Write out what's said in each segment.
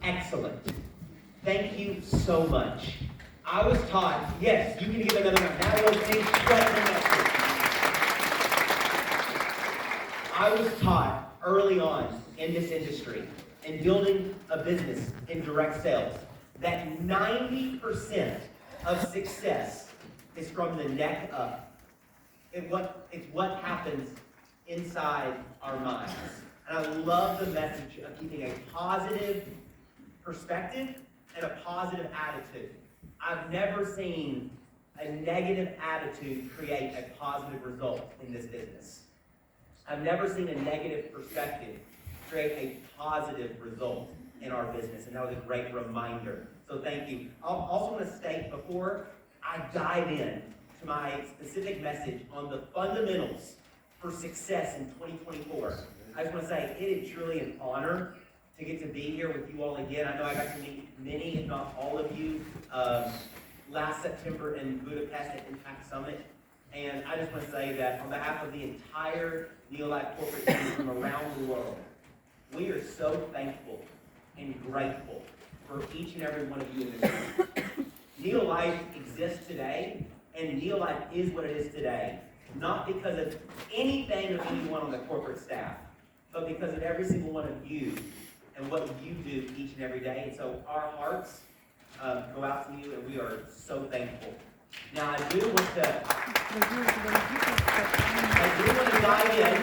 excellent. Thank you so much. I was taught, yes, you can give another round. That was incredible message. I was taught early on in this industry, in building a business in direct sales, that 90% of success is from the neck up. It's what happens inside our minds. And I love the message of keeping a positive perspective and a positive attitude. I've never seen a negative attitude create a positive result in this business. I've never seen a negative perspective create a positive result in our business, and that was a great reminder. So thank you. I also want to state before I dive in to my specific message on the fundamentals for success in 2024, I just want to say it is truly an honor to get to be here with you all again. I know I got to meet many, if not all of you, last September in Budapest at Impact Summit. And I just want to say that on behalf of the entire Neolife corporate team from around the world, we are so thankful and grateful for each and every one of you in this room. Neolife exists today, and Neolife is what it is today, not because of anything or anyone on the corporate staff, but because of every single one of you and what you do each and every day. And so our hearts go out to you, and we are so thankful. Now, I do want to dive in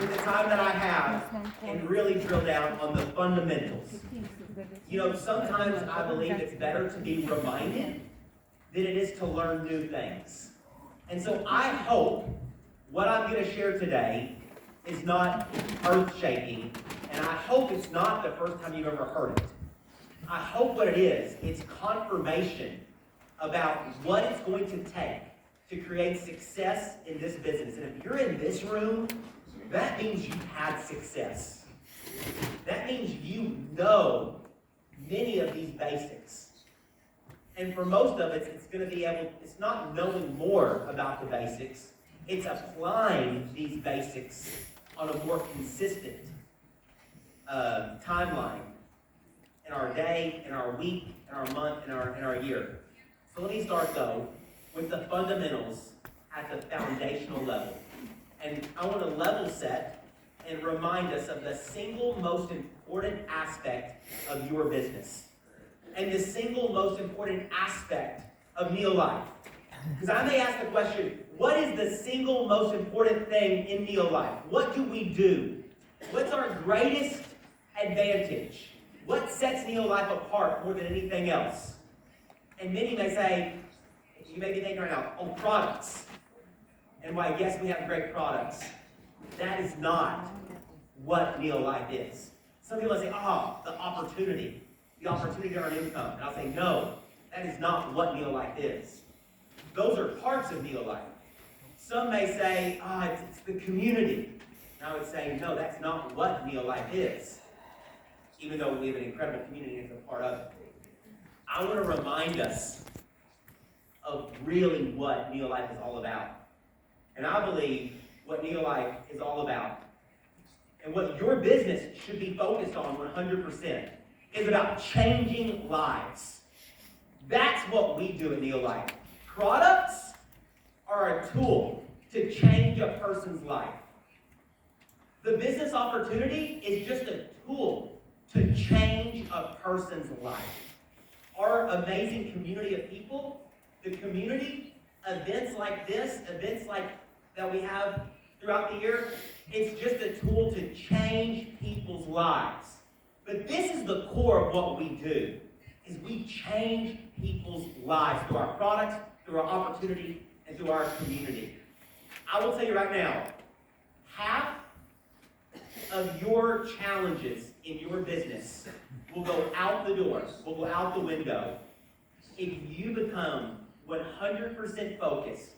with the time that I have and really drill down on the fundamentals. You know, sometimes I believe it's better to be reminded than it is to learn new things. And so I hope what I'm going to share today is not earth-shaking, and I hope it's not the first time you've ever heard it. I hope what it is, it's confirmation about what it's going to take to create success in this business. And if you're in this room, that means you've had success. That means you know many of these basics. And for most of it, it's not knowing more about the basics, it's applying these basics on a more consistent timeline in our day, in our week, in our month, in our year. So let me start, though, with the fundamentals at the foundational level. And I want to level set and remind us of the single most important aspect of your business. And the single most important aspect of Neolife. Because I may ask the question, what is the single most important thing in Neolife? What do we do? What's our greatest advantage? What sets Neolife apart more than anything else? And many may say, you may be thinking right now, oh, products. And why, yes, we have great products. That is not what Neolife is. Some people say, the opportunity to earn income. And I'll say, no, that is not what Neolife is. Those are parts of Neolife. Some may say, it's the community. And I would say, no, that's not what Neolife is. Even though we have an incredible community and it's a part of it. I want to remind us of really what Neolife is all about. And I believe what Neolife is all about, and what your business should be focused on 100%, is about changing lives. That's what we do at Neolife. Products are a tool to change a person's life. The business opportunity is just a tool to change a person's life. Our amazing community of people, the community, events like this, events like that we have throughout the year, it's just a tool to change people's lives. But this is the core of what we do, is we change people's lives through our products, through our opportunity, and through our community. I will tell you right now, half of your challenges in your business will go out the door, will go out the window, if you become 100% focused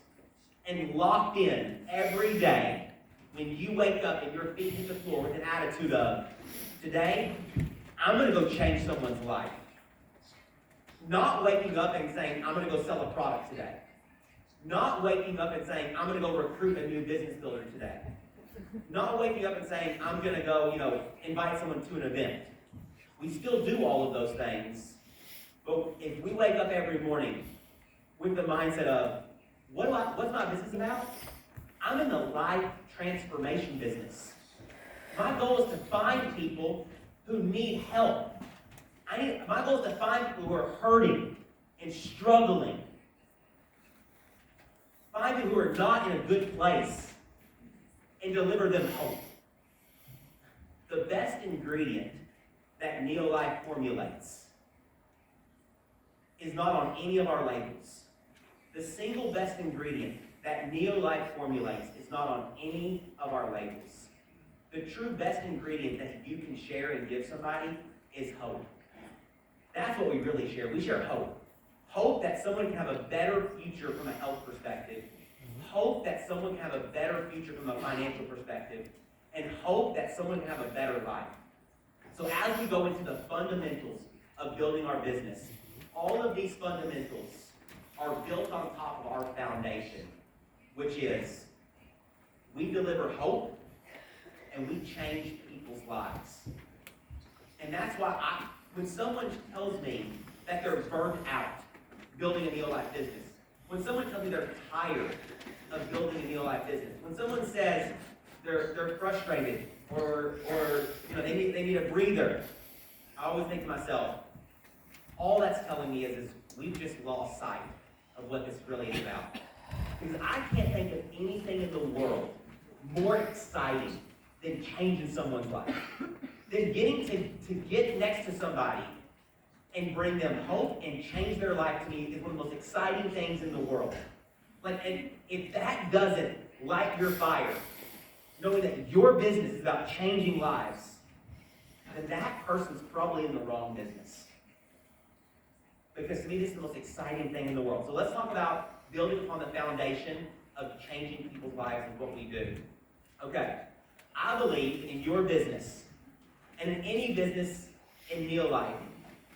and locked in every day when you wake up and your feet hit the floor with an attitude of, today, I'm going to go change someone's life. Not waking up and saying, I'm going to go sell a product today. Not waking up and saying, I'm going to go recruit a new business builder today. Not waking up and saying, I'm going to go, invite someone to an event. We still do all of those things, but if we wake up every morning with the mindset of, what's my business about? I'm in the life transformation business. My goal is to find people who need help. My goal is to find people who are hurting and struggling. Find people who are not in a good place and deliver them hope. The best ingredient that Neolife formulates is not on any of our labels. The single best ingredient that Neolife formulates is not on any of our labels. The true best ingredient that you can share and give somebody is hope. That's what we really share. We share hope. Hope that someone can have a better future from a health perspective. Hope that someone can have a better future from a financial perspective. And hope that someone can have a better life. So as we go into the fundamentals of building our business, all of these fundamentals are built on top of our foundation, which is we deliver hope and we change people's lives. And that's why when someone tells me that they're burnt out building a Neolife business, when someone tells me they're tired of building a Neolife business, when someone says they're frustrated or they need a breather, I always think to myself, all that's telling me is we've just lost sight of what this really is about. Because I can't think of anything in the world more exciting than changing someone's life. Than getting to get next to somebody and bring them hope and change their life, to me is one of the most exciting things in the world. And if that doesn't light your fire, knowing that your business is about changing lives, then that person's probably in the wrong business. Because to me, this is the most exciting thing in the world. So let's talk about building upon the foundation of changing people's lives and what we do. Okay, I believe in your business, and in any business in Neolife,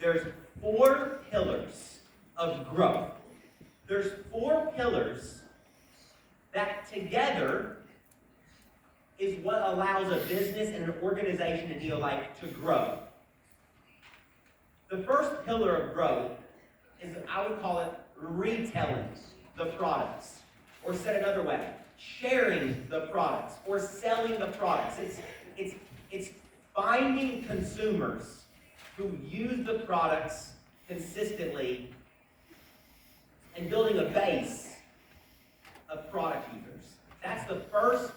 there's 4 pillars of growth. There's 4 pillars that together is what allows a business and an organization in Neolife to grow. The first pillar of growth is, I would call it, retailing the products. Or said another way, sharing the products or selling the products. It's finding consumers who use the products consistently and building a base of product users. That's the first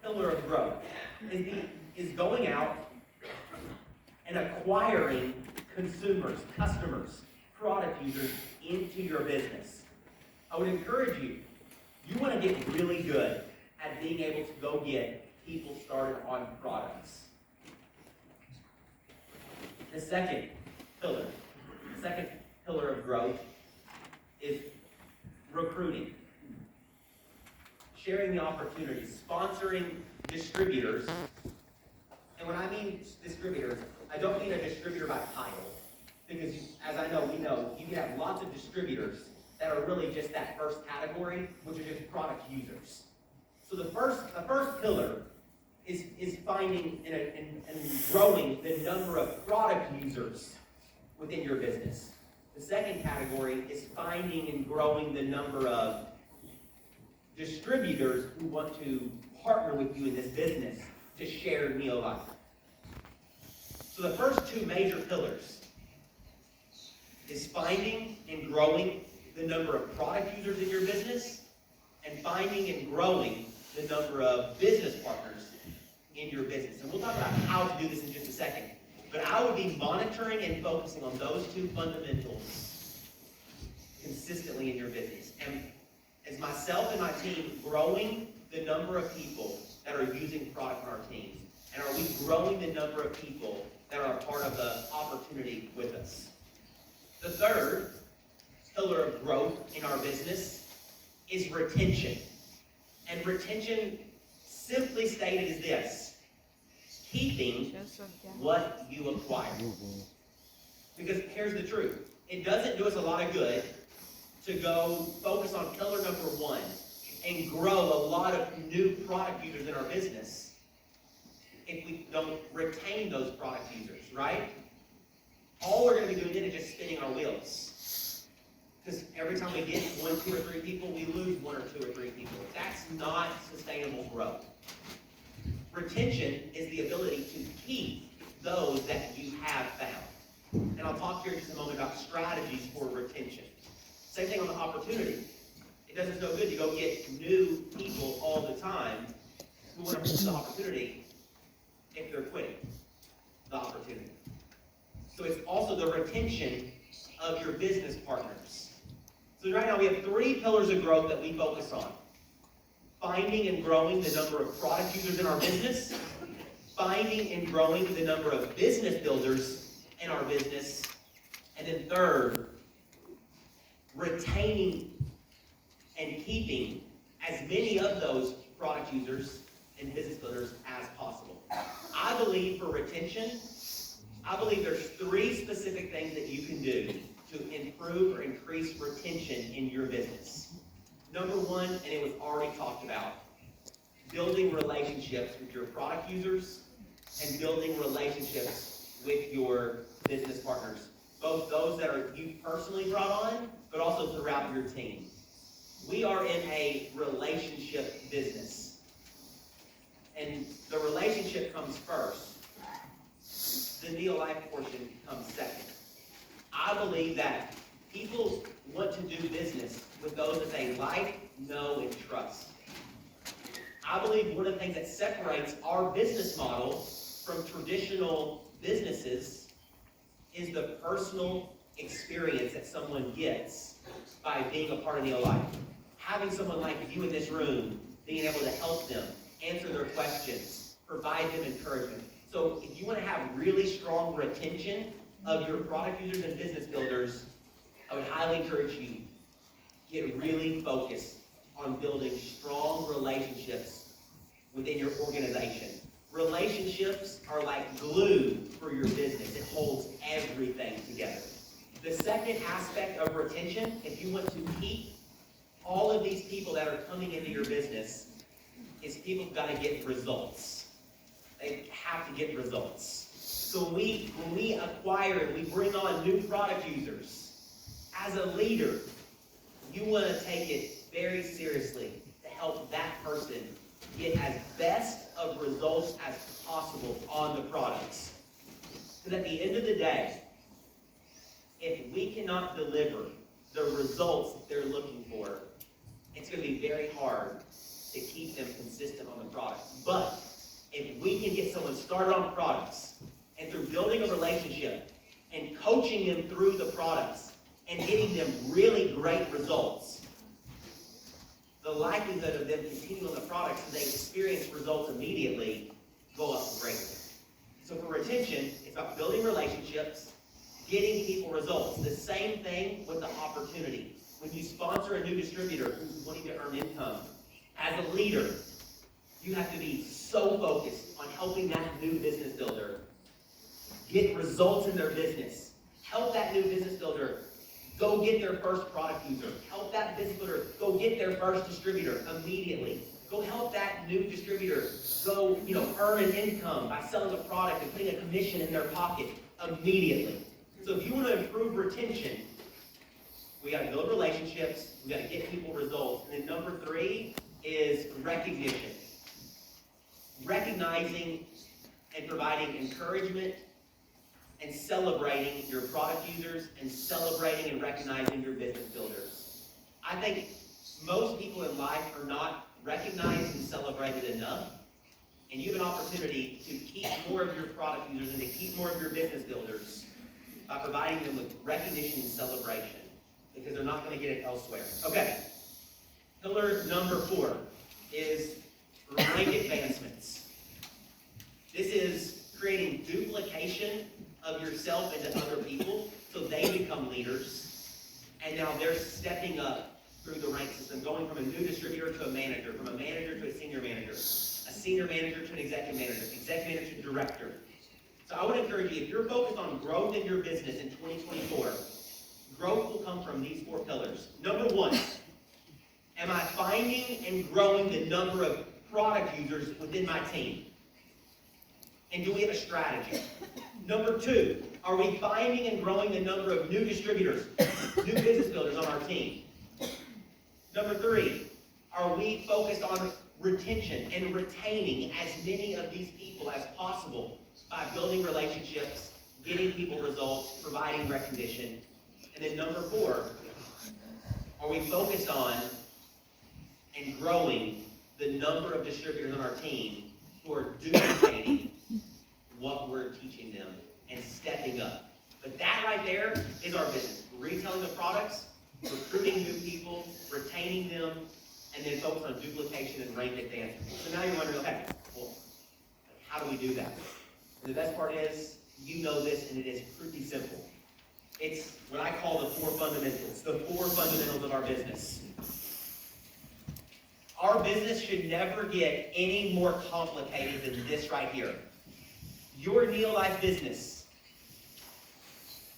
pillar of growth, is going out and acquiring consumers, customers, product users into your business. I would encourage you want to get really good at being able to go get people started on products. The second pillar of growth is recruiting. Sharing the opportunities, sponsoring distributors. And when I mean distributors, I don't mean a distributor by title. Because as we know, you can have lots of distributors that are really just that first category, which are just product users. So the first pillar is finding and growing the number of product users within your business. The second category is finding and growing the number of distributors who want to partner with you in this business to share Neolife. So the first 2 major pillars is finding and growing the number of product users in your business and finding and growing the number of business partners in your business. And we'll talk about how to do this in just a second. But I would be monitoring and focusing on those 2 fundamentals consistently in your business. And as myself and my team growing the number of people that are using product on our teams, and are we growing the number of people that are a part of the opportunity with us? The third pillar of growth in our business is retention. And retention, simply stated, is this: keeping what you acquire. Because here's the truth. It doesn't do us a lot of good to go focus on pillar number 1 and grow a lot of new product users in our business if we don't retain those product users, right? going to be doing then is just spinning our wheels. Because every time we get 1, 2, or 3 people, we lose 1 or 2 or 3 people. That's not sustainable growth. Retention is the ability to keep those that you have found. And I'll talk here in just a moment about strategies for retention. Same thing on the opportunity. It does us no good to go get new people all the time who want to pursue the opportunity if they're quitting the opportunity. So it's also the retention of your business partners. So right now we have 3 pillars of growth that we focus on. Finding and growing the number of product users in our business. Finding and growing the number of business builders in our business. And then third, retaining and keeping as many of those product users and business builders as possible. I believe for retention, I believe there's 3 specific things that you can do to improve or increase retention in your business. Number 1, and it was already talked about, building relationships with your product users and building relationships with your business partners. Both those that are you personally brought on, but also throughout your team. We are in a relationship business. And the relationship comes first. The Neo-Life portion comes second. I believe that people want to do business with those that they like, know, and trust. I believe one of the things that separates our business model from traditional businesses is the personal experience that someone gets by being a part of Neo-Life. Having someone like you in this room, being able to help them, answer their questions, provide them encouragement. So if you want to have really strong retention of your product users and business builders, I would highly encourage you to get really focused on building strong relationships within your organization. Relationships are like glue for your business. It holds everything together. The second aspect of retention, if you want to keep all of these people that are coming into your business, is people have got to get results. They have to get results. So when we acquire and we bring on new product users, as a leader, you want to take it very seriously to help that person get as best of results as possible on the products. Because at the end of the day, if we cannot deliver the results that they're looking for, it's going to be very hard to keep them consistent on the products. But if we can get someone started on products, and through building a relationship and coaching them through the products and getting them really great results, the likelihood of them continuing on the products and they experience results immediately go up greatly. So for retention, it's about building relationships, getting people results. The same thing with the opportunity. When you sponsor a new distributor who's wanting to earn income, as a leader, you have to be so focused on helping that new business builder get results in their business. Help that new business builder go get their first product user. Help that business builder go get their first distributor immediately. Go help that new distributor go, earn an income by selling a product and putting a commission in their pocket immediately. So if you want to improve retention, we got to build relationships, we got to get people results. And then number 3 is recognition. Recognizing and providing encouragement and celebrating your product users and celebrating and recognizing your business builders. I think most people in life are not recognized and celebrated enough, and you have an opportunity to keep more of your product users and to keep more of your business builders by providing them with recognition and celebration, because they're not going to get it elsewhere. Okay, pillar number 4 is rank advancements. This is creating duplication of yourself into other people so they become leaders, and now they're stepping up through the rank system, going from a new distributor to a manager, from a manager to a senior manager to an executive manager to director. So I would encourage you, if you're focused on growth in your business in 2024, growth will come from these 4 pillars. Number 1, am I finding and growing the number of product users within my team? And do we have a strategy? Number 2, Are we finding and growing the number of new distributors, new business builders on our team? Number 3, are we focused on retention and retaining as many of these people as possible by building relationships, getting people results, providing recognition? And then number 4, are we focused on and growing the number of distributors on our team who are duplicating what we're teaching them and stepping up? But that right there is our business. Retailing the products, recruiting new people, retaining them, and then focus on duplication and rank advancement. So now you're wondering, okay, well, how do we do that? And the best part is, you know this, and it is pretty simple. It's what I call the 4 fundamentals, the 4 fundamentals of our business. Our business should never get any more complicated than this right here. Your Neolife business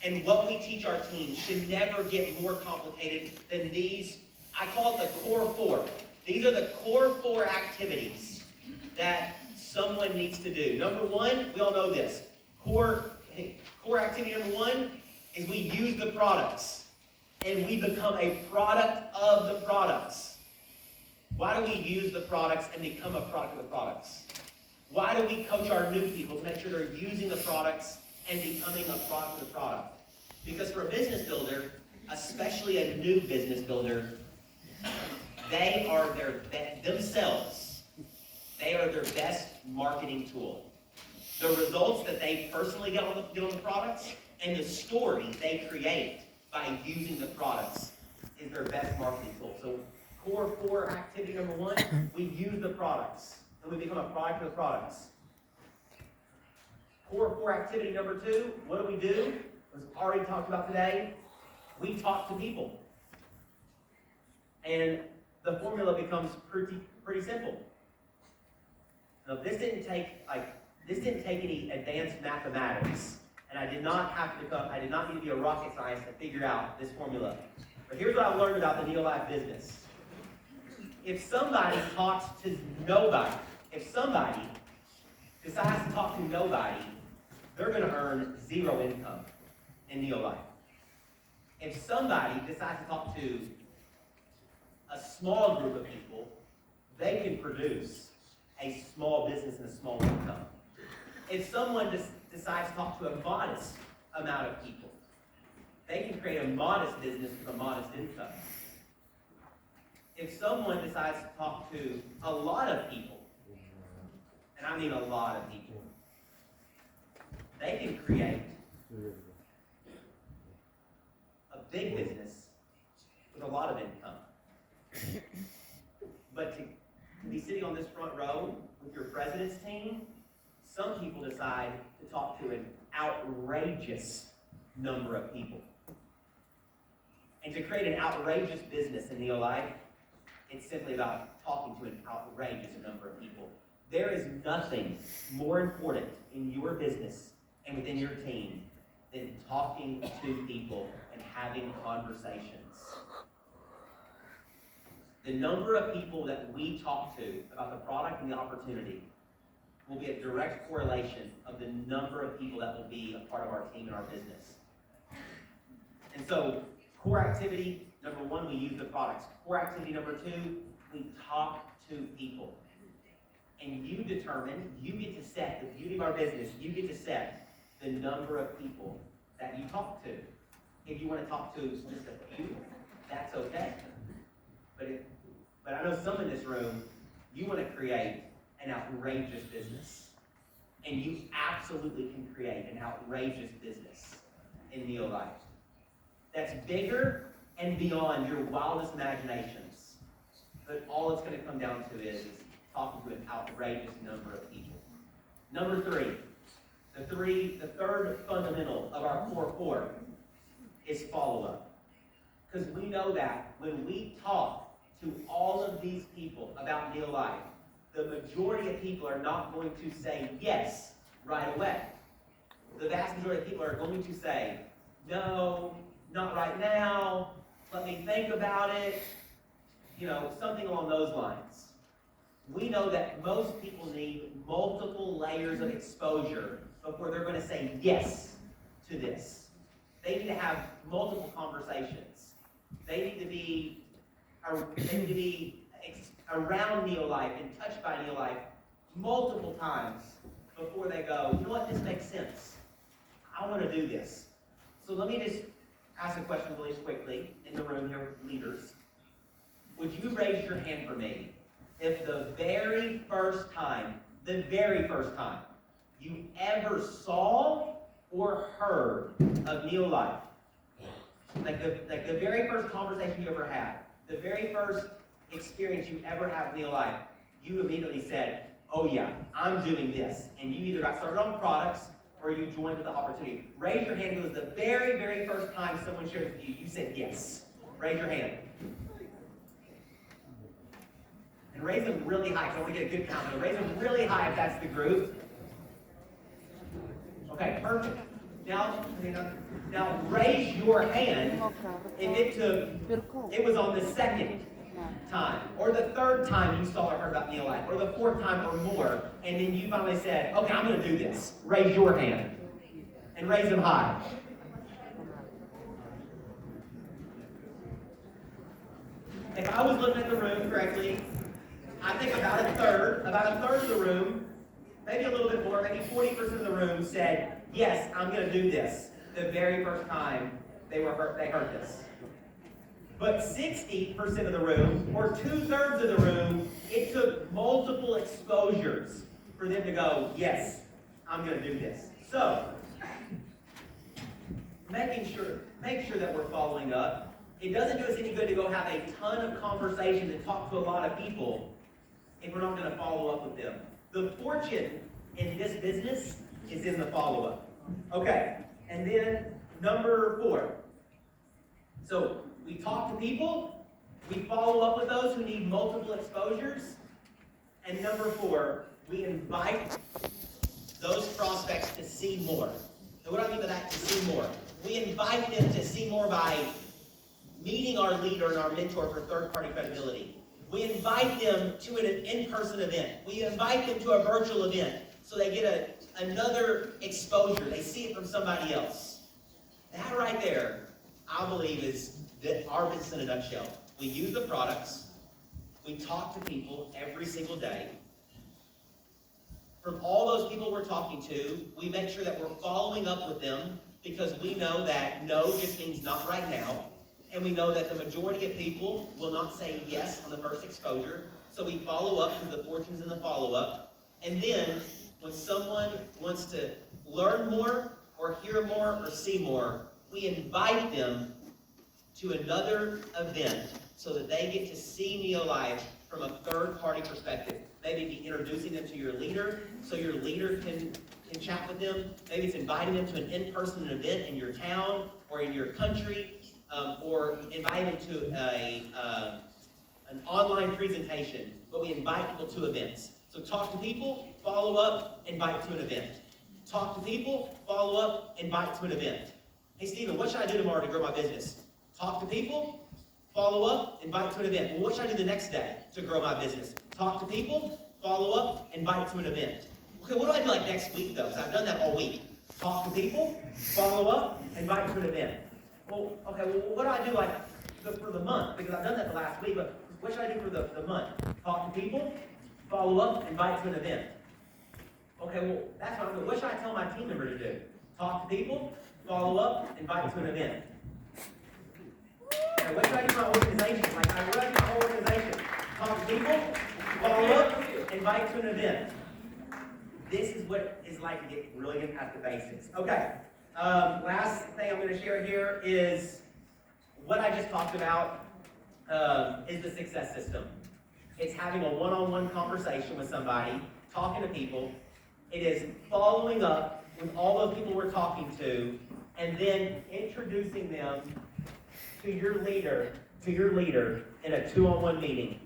and what we teach our team should never get more complicated than these. I call it the core 4. These are the core 4 activities that someone needs to do. Number 1, we all know this. Core activity number 1 is we use the products, and we become a product of the products. Why do we use the products and become a product of the products? Why do we coach our new people to make sure they're using the products and becoming a product of the product? Because for a business builder, especially a new business builder, they are themselves. They are their best marketing tool. The results that they personally get on the products and the story they create by using the products is their best marketing tool. So core 4 activity number 1, we use the products and we become a product of the products. Core 4 activity number 2, what do? As already talked about today, we talk to people. And the formula becomes pretty simple. Now this didn't take any advanced mathematics, and I did not need to be a rocket scientist to figure out this formula. But here's what I learned about the Neolife business. If somebody talks to nobody, if somebody decides to talk to nobody, they're going to earn 0 income in Neolife. If somebody decides to talk to a small group of people, they can produce a small business and a small income. If someone decides to talk to a modest amount of people, they can create a modest business with a modest income. If someone decides to talk to a lot of people, and I mean a lot of people, they can create a big business with a lot of income. But to be sitting on this front row with your president's team, some people decide to talk to an outrageous number of people. And to create an outrageous business in Neolife, it's simply about talking to an outrageous number of people. There is nothing more important in your business and within your team than talking to people and having conversations. The number of people that we talk to about the product and the opportunity will be a direct correlation of the number of people that will be a part of our team and our business. And so, core activity number 1, we use the products. Core activity number 2, we talk to people. And you get to set, the beauty of our business, you get to set the number of people that you talk to. If you want to talk to just a few, that's okay. But I know some in this room, you want to create an outrageous business. And you absolutely can create an outrageous business in Neolife. That's bigger and beyond your wildest imaginations. But all it's going to come down to is talking to an outrageous number of people. Number 3, the third fundamental of our core 4 is follow-up. Because we know that when we talk to all of these people about Neolife, the majority of people are not going to say yes right away. The vast majority of people are going to say, no, not right now, let me think about it, something along those lines. We know that most people need multiple layers of exposure before they're going to say yes to this. They need to have multiple conversations. They need to be around Neolife and touched by Neolife multiple times before they go, you know what, this makes sense. I want to do this. So let me just ask a question really quickly in the room here with leaders. Would you raise your hand for me if the very first time you ever saw or heard of Neolife, like the very first conversation you ever had, the very first experience you ever had with Neolife, you immediately said, oh yeah, I'm doing this. And you either got started on products or you joined with the opportunity. Raise your hand if it was the very, very first time someone shared with you, you said yes. Raise your hand. And raise them really high, because I want to get a good count. So raise them really high if that's the group. Okay, perfect. Now raise your hand if it was on the second time, or the third time you saw or heard about Neolife, or the fourth time or more, and then you finally said, okay, I'm going to do this. Raise your hand. And raise them high. If I was looking at the room correctly, I think about a third of the room, maybe a little bit more, maybe 40% of the room said, yes, I'm going to do this the very first time they heard this. But 60% of the room, or 2/3 of the room, it took multiple exposures for them to go, yes, I'm going to do this. So, make sure that we're following up. It doesn't do us any good to go have a ton of conversations and talk to a lot of people if we're not going to follow up with them. The fortune in this business is in the follow-up. Okay, and then number 4. So we talk to people, we follow up with those who need multiple exposures, and number 4, we invite those prospects to see more. And what do I mean by that, to see more? We invite them to see more by meeting our leader and our mentor for third-party credibility. We invite them to an in-person event. We invite them to a virtual event so they get another exposure. They see it from somebody else. That right there, I believe, is our business in a nutshell. We use the products. We talk to people every single day. From all those people we're talking to, we make sure that we're following up with them because we know that no just means not right now. And we know that the majority of people will not say yes on the first exposure. So we follow up because the fortune's in the follow-up. And then when someone wants to learn more or hear more or see more, we invite them to another event so that they get to see Neolife from a third-party perspective. Maybe be introducing them to your leader so your leader can chat with them. Maybe it's inviting them to an in-person event in your town or in your country. Or invite them to an online presentation, but we invite people to events. So talk to people, follow up, invite to an event. Talk to people, follow up, invite to an event. Hey, Stephen, what should I do tomorrow to grow my business? Talk to people, follow up, invite to an event. Well, what should I do the next day to grow my business? Talk to people, follow up, invite to an event. Okay, what do I do like next week, though? Because I've done that all week. Talk to people, follow up, invite to an event. Well, okay, what do I do like for the month? Because I've done that the last week, but what should I do for the month? Talk to people, follow up, invite to an event. Okay, well, that's what I'm doing. What should I tell my team member to do? Talk to people, follow up, invite to an event. Okay, what should I do for my organization? Like, I run my whole organization. Talk to people, follow up, invite to an event. This is what it's like to get really at the basics. Okay. Last thing I'm going to share here is what I just talked about is the success system. It's having a one-on-one conversation with somebody, talking to people. It is following up with all those people we're talking to, and then introducing them to your leader in a 2-on-1 meeting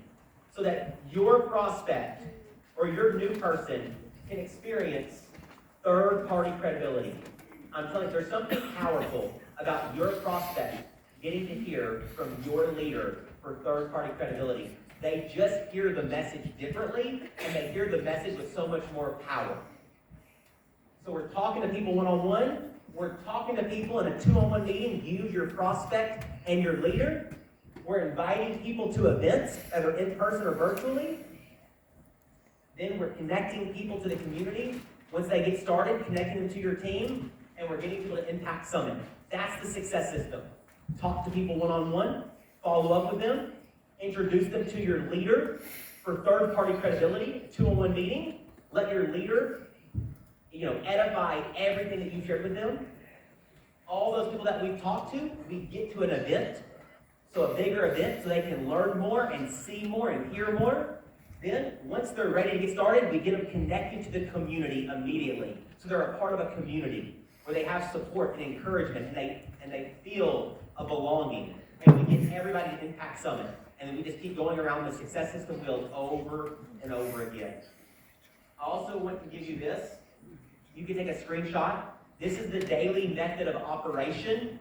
so that your prospect or your new person can experience third-party credibility. I'm telling you, there's something powerful about your prospect getting to hear from your leader for third-party credibility. They just hear the message differently, and they hear the message with so much more power. So we're talking to people one-on-one, We're talking to people in a 2-on-1 meeting, you, your prospect, and your leader. We're inviting people to events, either in person or virtually. Then we're connecting people to the community. Once they get started, connecting them to your team, and we're getting people to Impact Summit. That's the success system. Talk to people one-on-one, follow up with them, introduce them to your leader for third-party credibility, 2-on-1 meeting. Let your leader, edify everything that you've shared with them. All those people that we've talked to, we get to an event, so a bigger event, so they can learn more and see more and hear more. Then, once they're ready to get started, we get them connected to the community immediately. So they're a part of a community where they have support and encouragement, and they feel a belonging. And we get everybody to Impact Summit. And then we just keep going around the success system wheel over and over again. I also want to give you this. You can take a screenshot. This is the daily method of operation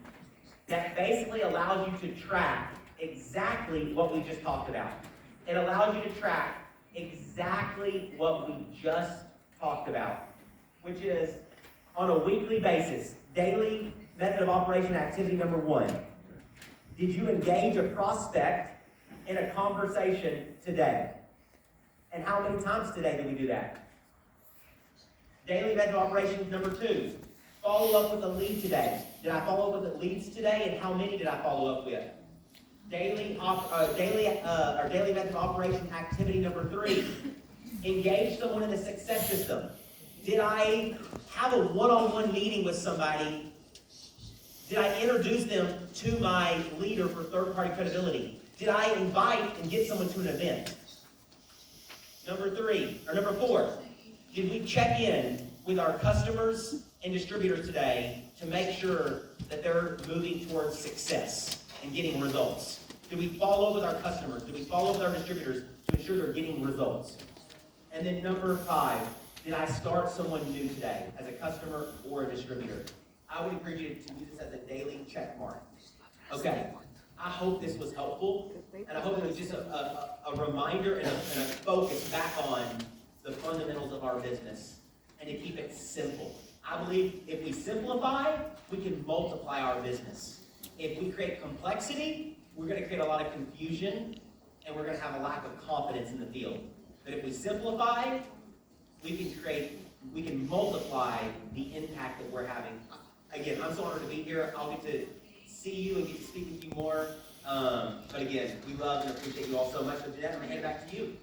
that basically allows you to track exactly what we just talked about. It allows you to track exactly what we just talked about, which is on a weekly basis, daily method of operation activity number 1. Did you engage a prospect in a conversation today? And how many times today did we do that? Daily method of operation number 2. Follow up with a lead today. Did I follow up with the leads today, and how many did I follow up with? Daily method of operation activity number 3. Engage someone in the success system. Did I have a one-on-one meeting with somebody? Did I introduce them to my leader for third-party credibility? Did I invite and get someone to an event? Number 4, did we check in with our customers and distributors today to make sure that they're moving towards success and getting results? Do we follow up with our customers? Do we follow up with our distributors to ensure they're getting results? And then number 5, did I start someone new today as a customer or a distributor? I would encourage you to use this as a daily check mark. Okay, I hope this was helpful, and I hope it was just a reminder and a focus back on the fundamentals of our business and to keep it simple. I believe if we simplify, we can multiply our business. If we create complexity, we're going to create a lot of confusion, and we're going to have a lack of confidence in the field. But if we simplify, we can multiply the impact that we're having. Again, I'm so honored to be here. I'll get to see you and get to speak with you more. But again, we love and appreciate you all so much. So Jeanette, I'm going to hand it back to you.